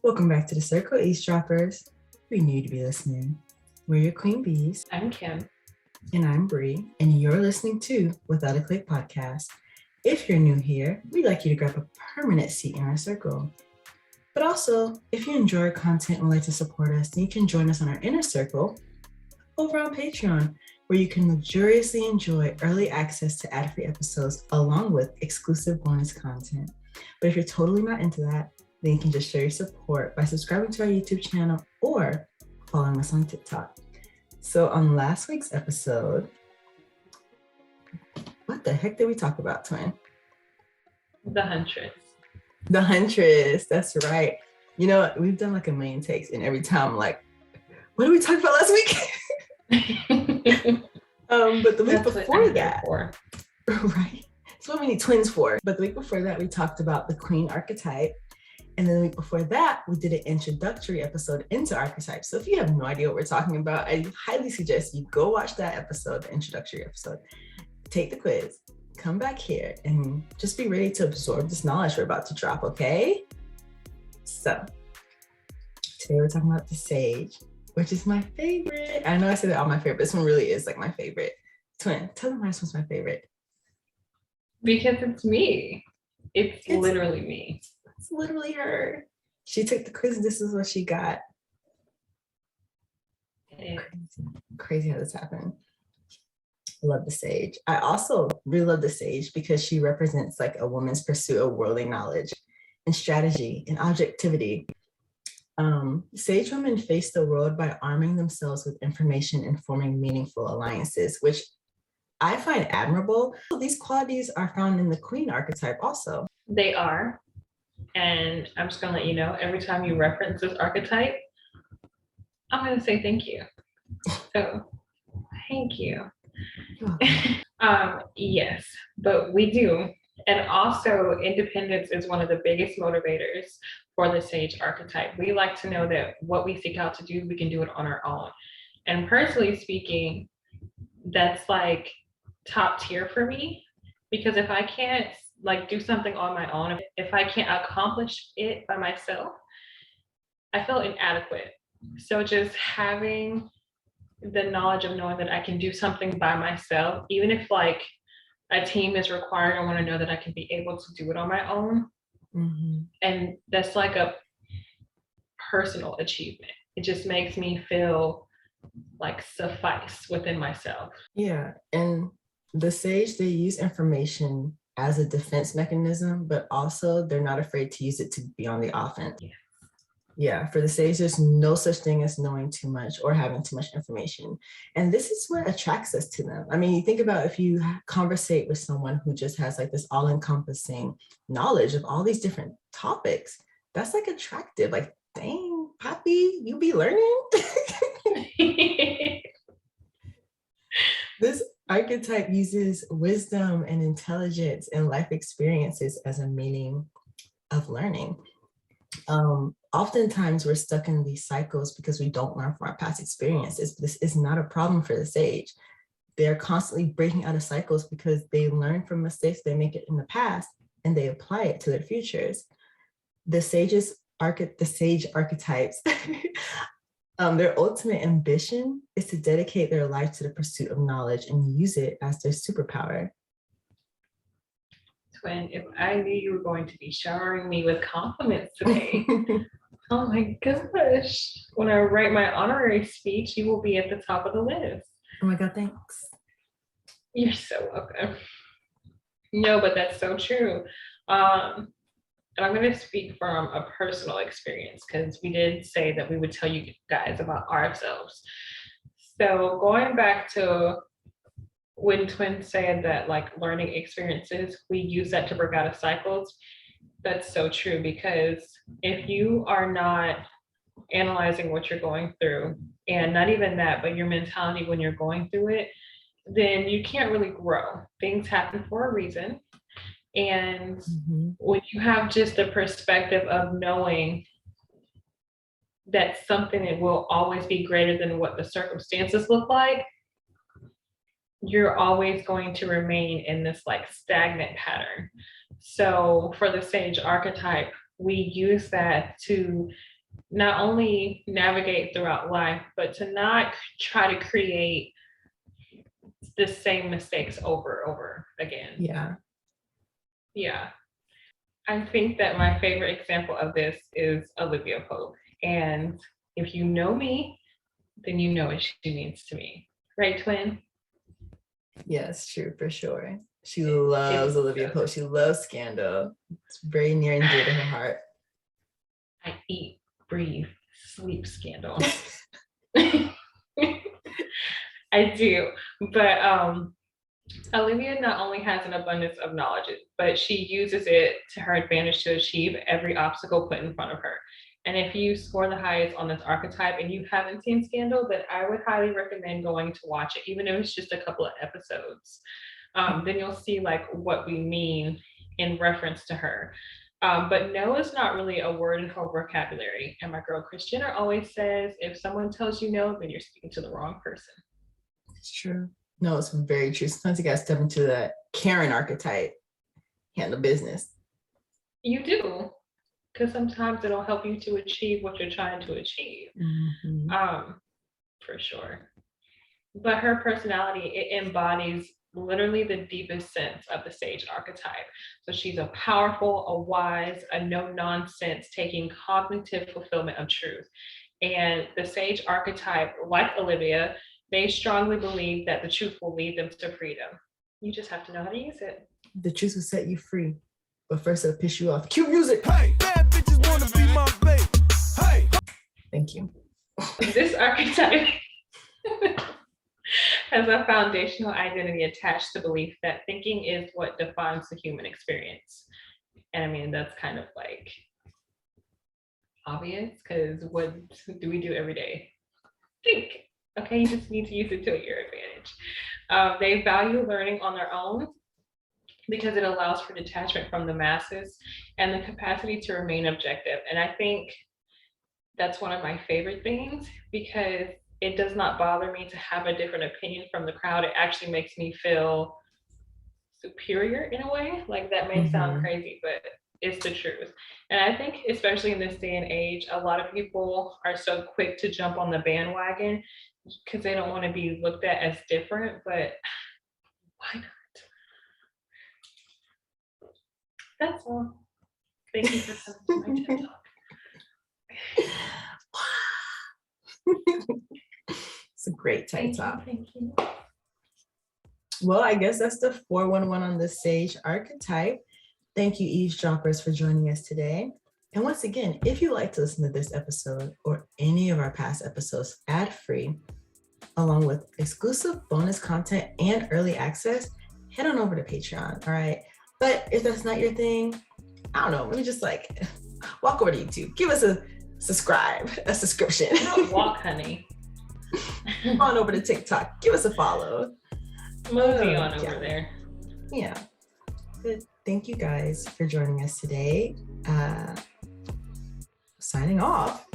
Welcome back to the Circle, eavesdroppers. We knew you'd be listening. We're your queen bees. I'm Kim. And I'm Bree, and you're listening to Without a Clique podcast. If you're new here, we'd like you to grab a permanent seat in our circle. But also, if you enjoy our content and would like to support us, then you can join us on our inner circle over on Patreon, where you can luxuriously enjoy early access to ad-free episodes along with exclusive bonus content. But if you're totally not into that, then you can just show your support by subscribing to our YouTube channel or following us on TikTok. So on last week's episode, what the heck did we talk about, twin? The Huntress. The Huntress, that's right. You know, we've done like a million takes, and every time I'm like, what did we talk about last week? But the week before that, right? That's what we need twins for. But the week before that, we talked about the Queen archetype. And then the week before that, we did an introductory episode into archetypes. So if you have no idea what we're talking about, I highly suggest you go watch that episode, the introductory episode, take the quiz, come back here, and just be ready to absorb this knowledge we're about to drop, okay? So today we're talking about the Sage, which is my favorite. I know I said they're all my favorite, but this one really is like my favorite. Twin, tell them why this one's my favorite. Because it's me. It's literally me. It's literally her. She took the quiz. This is what she got. Crazy how this happened. I love the Sage. I also really love the Sage because she represents like a woman's pursuit of worldly knowledge and strategy and objectivity. Sage women face the world by arming themselves with information and forming meaningful alliances, which I find admirable. These qualities are found in the Queen archetype also. They are. And I'm just gonna let you know, every time you reference this archetype, I'm gonna say thank you. So thank you. Yes, but we do. And also independence is one of the biggest motivators for the Sage archetype. We like to know that what we seek out to do, we can do it on our own. And personally speaking, that's like top tier for me, because if I can't like do something on my own, if I can't accomplish it by myself, I feel inadequate. So just having the knowledge of knowing that I can do something by myself, even if like a team is required, I want to know that I can be able to do it on my own. Mm-hmm. And that's like a personal achievement. It just makes me feel like suffice within myself. Yeah, and the Sage, they use information as a defense mechanism, but also they're not afraid to use it to be on the offense. Yeah, for the Sage, there's no such thing as knowing too much or having too much information. And this is what attracts us to them. I mean, you think about if you conversate with someone who just has like this all-encompassing knowledge of all these different topics, that's like attractive. Like, dang, Poppy, you be learning? This archetype uses wisdom and intelligence and life experiences as a meaning of learning. Oftentimes we're stuck in these cycles because we don't learn from our past experiences. This is not a problem for the Sage. They're constantly breaking out of cycles because they learn from mistakes they make it in the past and they apply it to their futures. The Sage archetypes, their ultimate ambition is to dedicate their life to the pursuit of knowledge and use it as their superpower. Twin, if I knew you were going to be showering me with compliments today, oh my gosh. When I write my honorary speech, you will be at the top of the list. Oh my God, thanks. You're so welcome. No, but that's so true. And I'm going to speak from a personal experience because we did say that we would tell you guys about ourselves. So going back to when Twin said that like learning experiences, we use that to break out of cycles. That's so true, because if you are not analyzing what you're going through, and not even that, but your mentality when you're going through it, then you can't really grow. Things happen for a reason. And when you have just the perspective of knowing that something that will always be greater than what the circumstances look like, you're always going to remain in this like stagnant pattern. So for the Sage archetype, we use that to not only navigate throughout life, but to not try to create the same mistakes over and over again. Yeah. Yeah. I think that my favorite example of this is Olivia Pope. And if you know me, then you know what she means to me. Right, twin? Yes, true, for sure. She loves Olivia Pope. She loves Scandal. It's very near and dear to her heart. I eat, breathe, sleep Scandal. I do. But Olivia not only has an abundance of knowledge, but she uses it to her advantage to achieve every obstacle put in front of her. And if you score the highest on this archetype and you haven't seen Scandal, then I would highly recommend going to watch it, even if it's just a couple of episodes. Then you'll see like what we mean in reference to her. But no is not really a word in her vocabulary. And my girl Kris Jenner always says, if someone tells you no, then you're speaking to the wrong person. It's true. No, it's very true. Sometimes you gotta step into the Karen archetype, handle business. You do, because sometimes it'll help you to achieve what you're trying to achieve. For sure. But her personality, it embodies literally the deepest sense of the sage archetype. So she's a powerful, a wise, a no-nonsense, taking cognitive fulfillment of truth. And the sage archetype, like Olivia, they strongly believe that the truth will lead them to freedom. You just have to know how to use it. The truth will set you free, but first it'll piss you off. Cue music. Hey, bad bitches wanna be my babe. Hey. Thank you. This archetype has a foundational identity attached to belief that thinking is what defines the human experience. And I mean, that's kind of like obvious, because what do we do every day? Think. Okay, you just need to use it to your advantage. They value learning on their own because it allows for detachment from the masses and the capacity to remain objective. And I think that's one of my favorite things, because it does not bother me to have a different opinion from the crowd. It actually makes me feel superior in a way. Like, that may sound crazy, but it's the truth. And I think especially in this day and age, a lot of people are so quick to jump on the bandwagon because they don't want to be looked at as different, but why not? That's all. Thank you for coming to my TED Talk. It's a great TED Talk. Thank you. Well, I guess that's the 411 on the Sage archetype. Thank you, eavesdroppers, for joining us today. And once again, if you'd like to listen to this episode or any of our past episodes ad-free, along with exclusive bonus content and early access, head on over to Patreon, all right? But if that's not your thing, I don't know, maybe just like walk over to YouTube. Give us a subscription. Don't walk, honey. On over to TikTok. Give us a follow. Mosey on over there. Yeah. But thank you guys for joining us today. Signing off.